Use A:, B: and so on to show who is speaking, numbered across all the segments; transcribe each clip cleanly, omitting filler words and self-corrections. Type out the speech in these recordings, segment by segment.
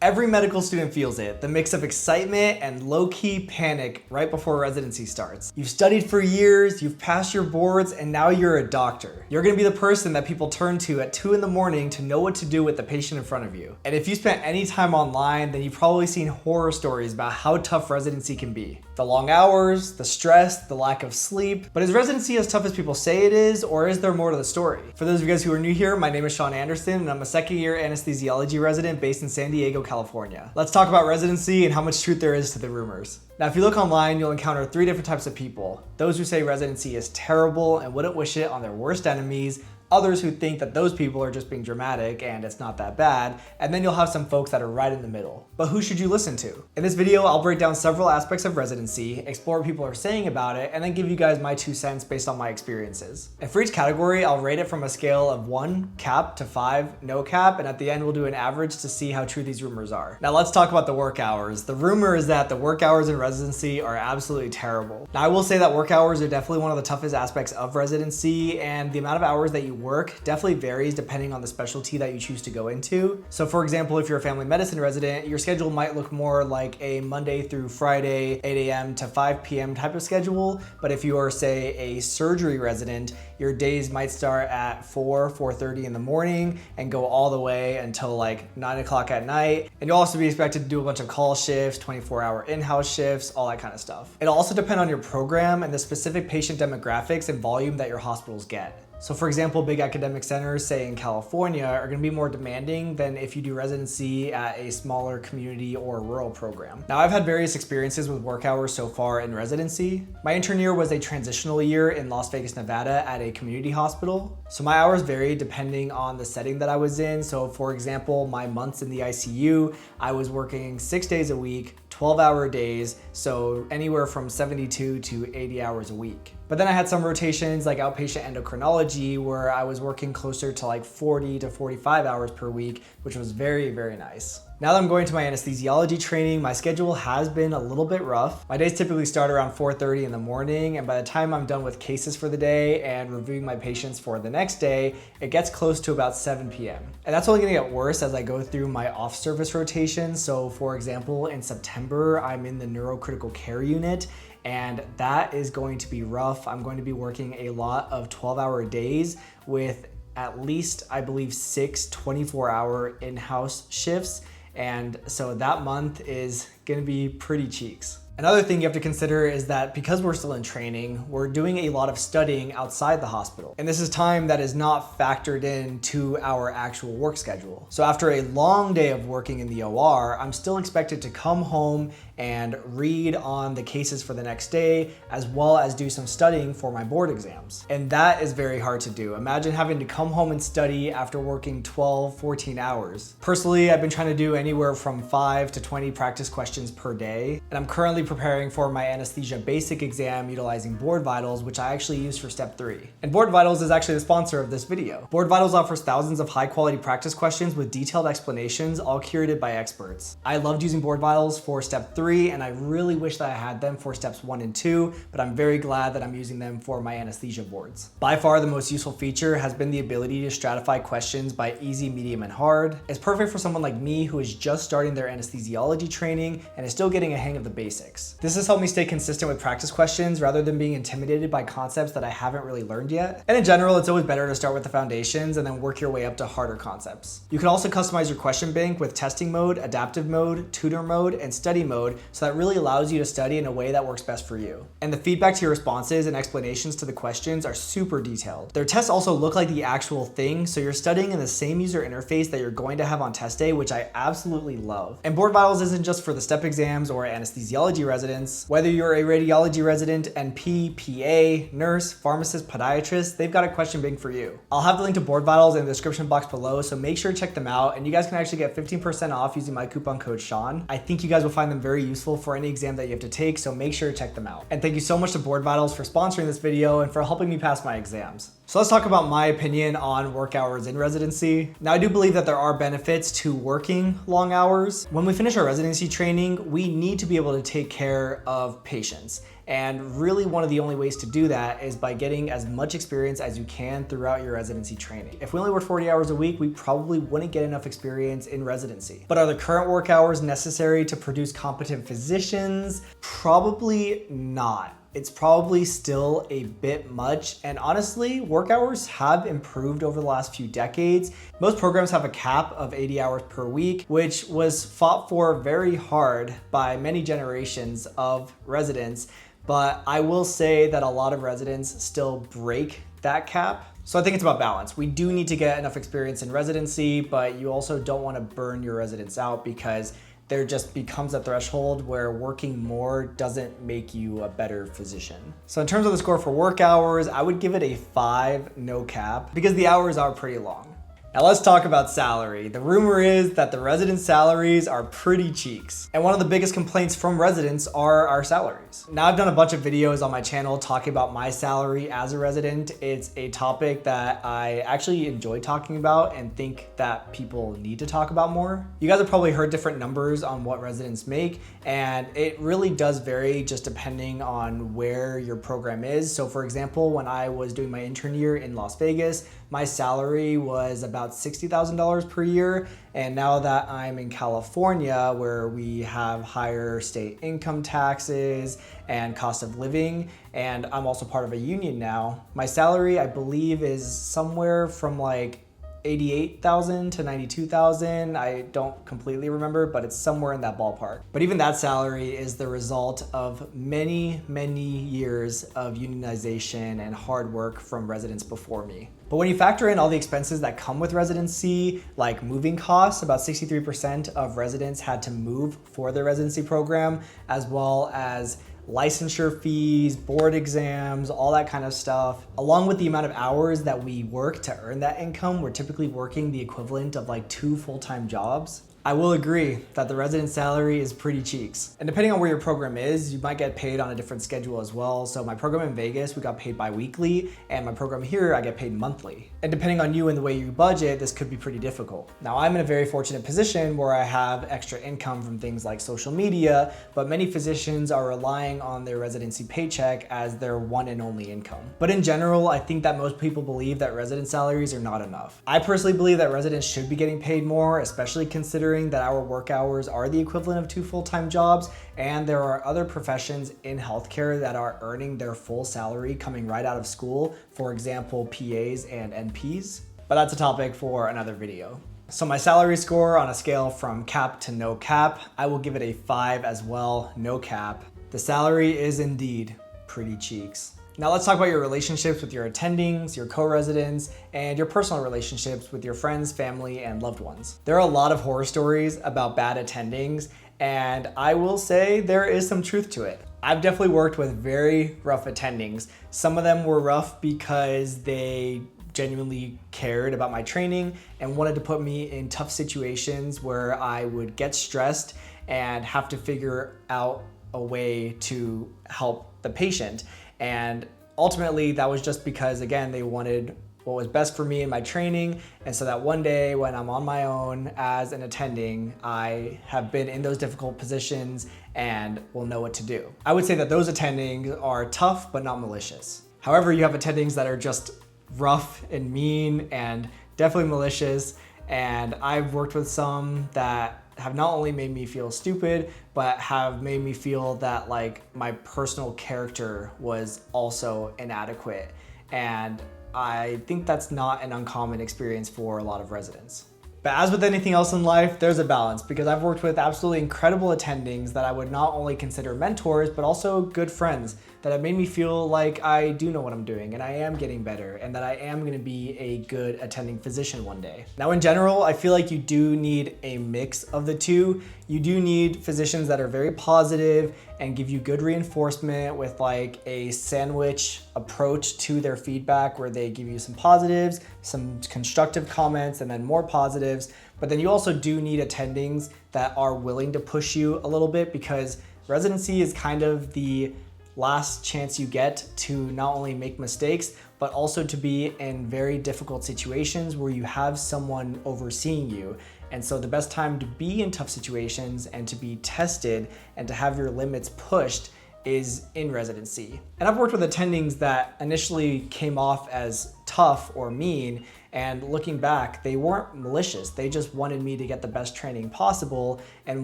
A: Every medical student feels it, the mix of excitement and low-key panic right before residency starts. You've studied for years, you've passed your boards, and now you're a doctor. You're gonna be the person that people turn to at 2 in the morning to know what to do with the patient in front of you. And if you spent any time online, then you've probably seen horror stories about how tough residency can be. The long hours, the stress, the lack of sleep. But is residency as tough as people say it is, or is there more to the story? For those of you guys who are new here, my name is Sean Anderson, and I'm a second-year anesthesiology resident based in San Diego, California. Let's talk about residency and how much truth there is to the rumors. Now, if you look online, you'll encounter 3 different types of people. Those who say residency is terrible and wouldn't wish it on their worst enemies, others who think that those people are just being dramatic and it's not that bad, and then you'll have some folks that are right in the middle. But who should you listen to? In this video, I'll break down several aspects of residency, explore what people are saying about it, and then give you guys my 2 cents based on my experiences. And for each category, I'll rate it from a scale of 1 cap to 5 no cap, and at the end we'll do an average to see how true these rumors are. Now let's talk about the work hours. The rumor is that the work hours in residency are absolutely terrible. Now I will say that work hours are definitely one of the toughest aspects of residency, and the amount of hours that you work definitely varies depending on the specialty that you choose to go into. So for example, if you're a family medicine resident, your schedule might look more like a Monday through Friday, 8 a.m. to 5 p.m. type of schedule. But if you are, say, a surgery resident, your days might start at 4:30 in the morning and go all the way until like 9 o'clock at night. And you'll also be expected to do a bunch of call shifts, 24-hour in-house shifts, all that kind of stuff. It'll also depend on your program and the specific patient demographics and volume that your hospitals get. So for example, big academic centers, say in California, are gonna be more demanding than if you do residency at a smaller community or rural program. Now I've had various experiences with work hours so far in residency. My intern year was a transitional year in Las Vegas, Nevada at a community hospital. So my hours varied depending on the setting that I was in. So for example, my months in the ICU, I was working 6 days a week, 12-hour days, so anywhere from 72 to 80 hours a week. But then I had some rotations like outpatient endocrinology where I was working closer to like 40 to 45 hours per week, which was very, very nice. Now that I'm going to my anesthesiology training, my schedule has been a little bit rough. My days typically start around 4:30 in the morning, and by the time I'm done with cases for the day and reviewing my patients for the next day, it gets close to about 7 p.m. And that's only gonna get worse as I go through my off-service rotations. So for example, in September, I'm in the neurocritical care unit, and that is going to be rough. I'm going to be working a lot of 12-hour days with at least, I believe, 6 24-hour in-house shifts. And so that month is gonna be pretty cheeks. Another thing you have to consider is that because we're still in training, we're doing a lot of studying outside the hospital. And this is time that is not factored into our actual work schedule. So after a long day of working in the OR, I'm still expected to come home and read on the cases for the next day, as well as do some studying for my board exams. And that is very hard to do. Imagine having to come home and study after working 12, 14 hours. Personally, I've been trying to do anywhere from 5 to 20 practice questions per day. And I'm currently preparing for my anesthesia basic exam utilizing Board Vitals, which I actually use for step 3. And Board Vitals is actually the sponsor of this video. Board Vitals offers thousands of high quality practice questions with detailed explanations, all curated by experts. I loved using Board Vitals for step 3, and I really wish that I had them for steps 1 and 2, but I'm very glad that I'm using them for my anesthesia boards. By far, the most useful feature has been the ability to stratify questions by easy, medium, and hard. It's perfect for someone like me who is just starting their anesthesiology training and is still getting a hang of the basics. This has helped me stay consistent with practice questions rather than being intimidated by concepts that I haven't really learned yet. And in general, it's always better to start with the foundations and then work your way up to harder concepts. You can also customize your question bank with testing mode, adaptive mode, tutor mode, and study mode, so that really allows you to study in a way that works best for you. And the feedback to your responses and explanations to the questions are super detailed. Their tests also look like the actual thing, so you're studying in the same user interface that you're going to have on test day, which I absolutely love. And Board Vitals isn't just for the step exams or anesthesiology residents. Whether you're a radiology resident, NP, PA, nurse, pharmacist, podiatrist, they've got a question bank for you. I'll have the link to Board Vitals in the description box below, so make sure to check them out, and you guys can actually get 15% off using my coupon code Sean. I think you guys will find them very useful for any exam that you have to take, so make sure to check them out. And thank you so much to Board Vitals for sponsoring this video and for helping me pass my exams. So let's talk about my opinion on work hours in residency. Now, I do believe that there are benefits to working long hours. When we finish our residency training, we need to be able to take care of patients. And really one of the only ways to do that is by getting as much experience as you can throughout your residency training. If we only worked 40 hours a week, we probably wouldn't get enough experience in residency. But are the current work hours necessary to produce competent physicians? Probably not. It's probably still a bit much, and honestly, work hours have improved over the last few decades. Most programs have a cap of 80 hours per week, which was fought for very hard by many generations of residents, but I will say that a lot of residents still break that cap. So I think it's about balance. We do need to get enough experience in residency, but you also don't want to burn your residents out because there just becomes a threshold where working more doesn't make you a better physician. So in terms of the score for work hours, I would give it a 5, no cap, because the hours are pretty long. Now let's talk about salary. The rumor is that the resident salaries are pretty cheeks. And one of the biggest complaints from residents are our salaries. Now I've done a bunch of videos on my channel talking about my salary as a resident. It's a topic that I actually enjoy talking about and think that people need to talk about more. You guys have probably heard different numbers on what residents make, and it really does vary just depending on where your program is. So for example, when I was doing my intern year in Las Vegas, my salary was about $60,000 per year. And now that I'm in California, where we have higher state income taxes and cost of living, and I'm also part of a union now, my salary, I believe, is somewhere from like $88,000 to $92,000. I don't completely remember, but it's somewhere in that ballpark. But even that salary is the result of many, many years of unionization and hard work from residents before me. But when you factor in all the expenses that come with residency, like moving costs, about 63% of residents had to move for their residency program, as well as licensure fees, board exams, all that kind of stuff. Along with the amount of hours that we work to earn that income, we're typically working the equivalent of like 2 full-time jobs. I will agree that the resident salary is pretty cheeks. And depending on where your program is, you might get paid on a different schedule as well. So my program in Vegas, we got paid bi-weekly, and my program here, I get paid monthly. And depending on you and the way you budget, this could be pretty difficult. Now I'm in a very fortunate position where I have extra income from things like social media, but many physicians are relying on their residency paycheck as their one and only income. But in general, I think that most people believe that resident salaries are not enough. I personally believe that residents should be getting paid more, especially considering that our work hours are the equivalent of 2 full-time jobs, and there are other professions in healthcare that are earning their full salary coming right out of school, for example, PAs and NPs. But that's a topic for another video. So my salary score on a scale from cap to no cap, I will give it a 5 as well, no cap. The salary is indeed pretty cheeks. Now let's talk about your relationships with your attendings, your co-residents, and your personal relationships with your friends, family, and loved ones. There are a lot of horror stories about bad attendings, and I will say there is some truth to it. I've definitely worked with very rough attendings. Some of them were rough because they genuinely cared about my training and wanted to put me in tough situations where I would get stressed and have to figure out a way to help the patient. And ultimately that was just because, again, they wanted what was best for me in my training. And so that one day when I'm on my own as an attending, I have been in those difficult positions and will know what to do. I would say that those attendings are tough, but not malicious. However, you have attendings that are just rough and mean and definitely malicious. And I've worked with some that have not only made me feel stupid, but have made me feel that like my personal character was also inadequate. And I think that's not an uncommon experience for a lot of residents. But as with anything else in life, there's a balance, because I've worked with absolutely incredible attendings that I would not only consider mentors, but also good friends that have made me feel like I do know what I'm doing and I am getting better and that I am gonna be a good attending physician one day. Now in general, I feel like you do need a mix of the two. You do need physicians that are very positive and give you good reinforcement with like a sandwich approach to their feedback, where they give you some positives, some constructive comments, and then more positives. But then you also do need attendings that are willing to push you a little bit, because residency is kind of the last chance you get to not only make mistakes, but also to be in very difficult situations where you have someone overseeing you. And so the best time to be in tough situations and to be tested and to have your limits pushed is in residency. And I've worked with attendings that initially came off as tough or mean, and looking back, they weren't malicious. They just wanted me to get the best training possible and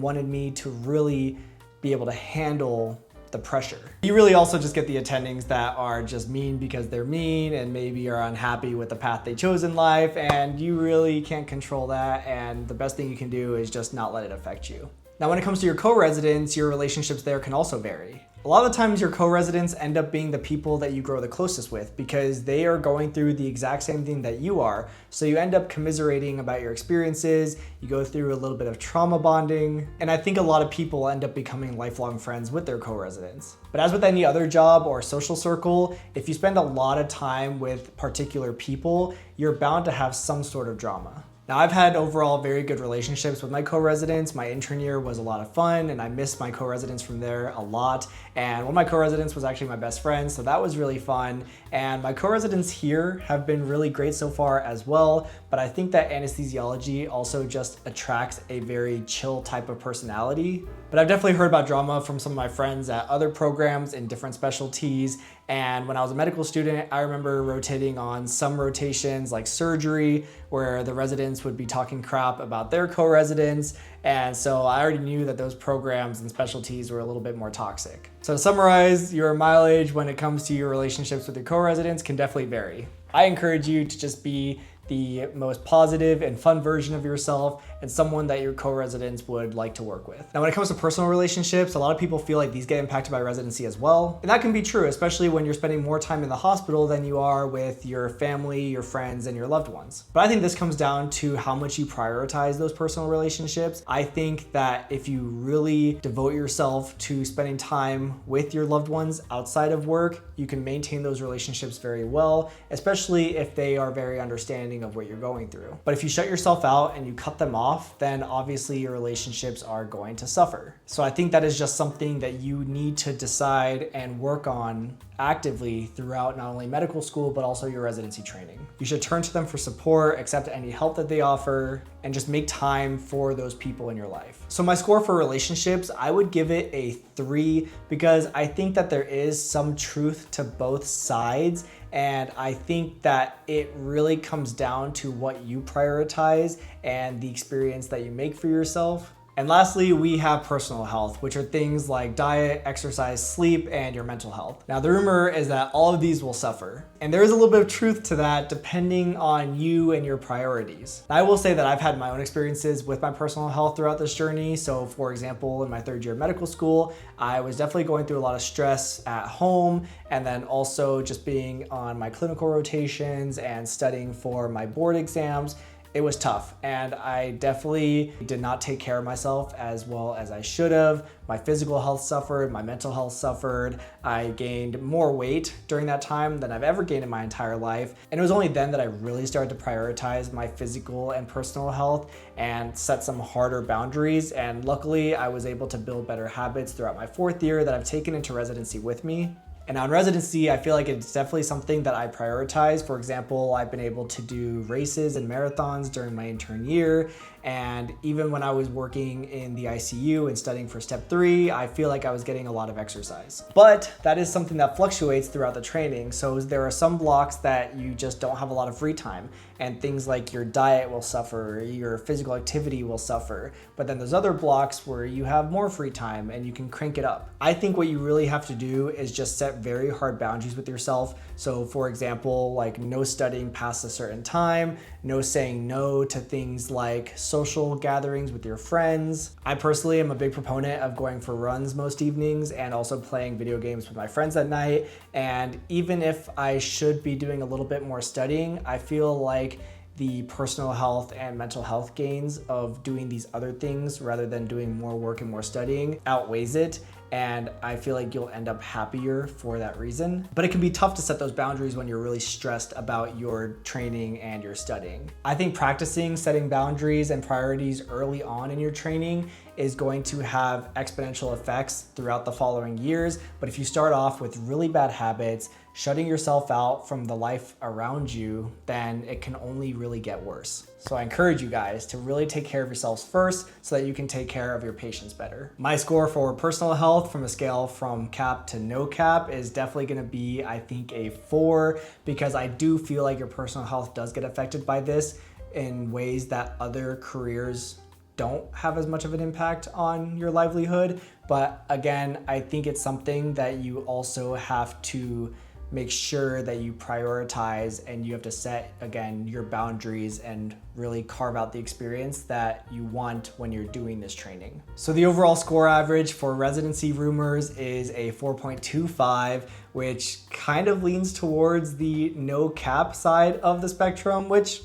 A: wanted me to really be able to handle the pressure. You really also just get the attendings that are just mean because they're mean and maybe are unhappy with the path they chose in life, and you really can't control that, and the best thing you can do is just not let it affect you. Now, when it comes to your co-residents, your relationships there can also vary. A lot of the times your co-residents end up being the people that you grow the closest with because they are going through the exact same thing that you are. So you end up commiserating about your experiences, you go through a little bit of trauma bonding, and I think a lot of people end up becoming lifelong friends with their co-residents. But as with any other job or social circle, if you spend a lot of time with particular people, you're bound to have some sort of drama. Now, I've had overall very good relationships with my co-residents. My intern year was a lot of fun, and I missed my co-residents from there a lot. And one of my co-residents was actually my best friend, so that was really fun. And my co-residents here have been really great so far as well, but I think that anesthesiology also just attracts a very chill type of personality. But I've definitely heard about drama from some of my friends at other programs in different specialties. And when I was a medical student, I remember rotating on some rotations like surgery, where the residents would be talking crap about their co-residents. And so I already knew that those programs and specialties were a little bit more toxic. So to summarize, your mileage when it comes to your relationships with your co-residents can definitely vary. I encourage you to just be the most positive and fun version of yourself and someone that your co-residents would like to work with. Now, when it comes to personal relationships, a lot of people feel like these get impacted by residency as well. And that can be true, especially when you're spending more time in the hospital than you are with your family, your friends, and your loved ones. But I think this comes down to how much you prioritize those personal relationships. I think that if you really devote yourself to spending time with your loved ones outside of work, you can maintain those relationships very well, especially if they are very understanding of what you're going through. But if you shut yourself out and you cut them off, then obviously your relationships are going to suffer. So I think that is just something that you need to decide and work on actively throughout not only medical school, but also your residency training. You should turn to them for support, accept any help that they offer, and just make time for those people in your life. So my score for relationships, I would give it a 3 because I think that there is some truth to both sides. And I think that it really comes down to what you prioritize and the experience that you make for yourself. And lastly, we have personal health, which are things like diet, exercise, sleep, and your mental health. Now, the rumor is that all of these will suffer. And there is a little bit of truth to that depending on you and your priorities. I will say that I've had my own experiences with my personal health throughout this journey. So for example, in my 3rd year of medical school, I was definitely going through a lot of stress at home, and then also just being on my clinical rotations and studying for my board exams. It was tough, and I definitely did not take care of myself as well as I should have. My physical health suffered, my mental health suffered. I gained more weight during that time than I've ever gained in my entire life. And it was only then that I really started to prioritize my physical and personal health and set some harder boundaries. And luckily, I was able to build better habits throughout my 4th year that I've taken into residency with me. And now in residency, I feel like it's definitely something that I prioritize. For example, I've been able to do races and marathons during my intern year. And even when I was working in the ICU and studying for step 3, I feel like I was getting a lot of exercise. But that is something that fluctuates throughout the training. So there are some blocks that you just don't have a lot of free time, and things like your diet will suffer, your physical activity will suffer. But then there's other blocks where you have more free time and you can crank it up. I think what you really have to do is just set very hard boundaries with yourself. So for example, like no studying past a certain time, no saying no to things like social gatherings with your friends. I personally am a big proponent of going for runs most evenings and also playing video games with my friends at night. And even if I should be doing a little bit more studying, I feel like the personal health and mental health gains of doing these other things rather than doing more work and more studying outweighs it. And I feel like you'll end up happier for that reason. But it can be tough to set those boundaries when you're really stressed about your training and your studying. I think practicing setting boundaries and priorities early on in your training is going to have exponential effects throughout the following years. But if you start off with really bad habits, shutting yourself out from the life around you, then it can only really get worse. So I encourage you guys to really take care of yourselves first so that you can take care of your patients better. My score for personal health from a scale from cap to no cap is definitely gonna be, I think, a 4, because I do feel like your personal health does get affected by this in ways that other careers don't have as much of an impact on your livelihood. But again, I think it's something that you also have to make sure that you prioritize, and you have to set, again, your boundaries and really carve out the experience that you want when you're doing this training. So the overall score average for residency roomers is a 4.25, which kind of leans towards the no cap side of the spectrum, which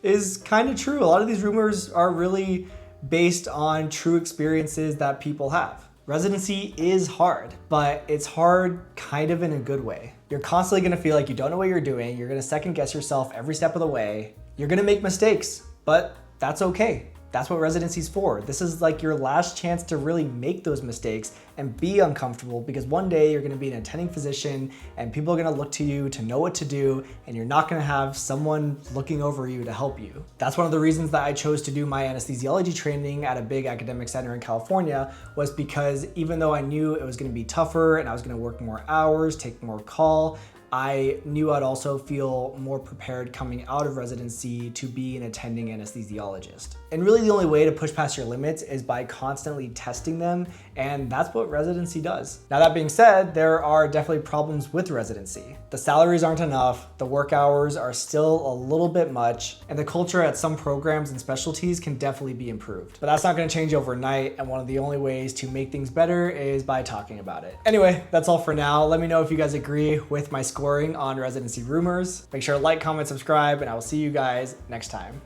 A: is kind of true. A lot of these roomers are really based on true experiences that people have. Residency is hard, but it's hard kind of in a good way. You're constantly gonna feel like you don't know what you're doing. You're gonna second guess yourself every step of the way. You're gonna make mistakes, but that's okay. That's what residency's for. This is like your last chance to really make those mistakes and be uncomfortable, because one day you're gonna be an attending physician and people are gonna look to you to know what to do, and you're not gonna have someone looking over you to help you. That's one of the reasons that I chose to do my anesthesiology training at a big academic center in California, was because even though I knew it was gonna be tougher and I was gonna work more hours, take more call, I knew I'd also feel more prepared coming out of residency to be an attending anesthesiologist. And really the only way to push past your limits is by constantly testing them, and that's what residency does. Now that being said, there are definitely problems with residency. The salaries aren't enough, the work hours are still a little bit much, and the culture at some programs and specialties can definitely be improved. But that's not gonna change overnight, and one of the only ways to make things better is by talking about it. Anyway, that's all for now. Let me know if you guys agree with my scoring on residency roomers. Make sure to like, comment, subscribe, and I will see you guys next time.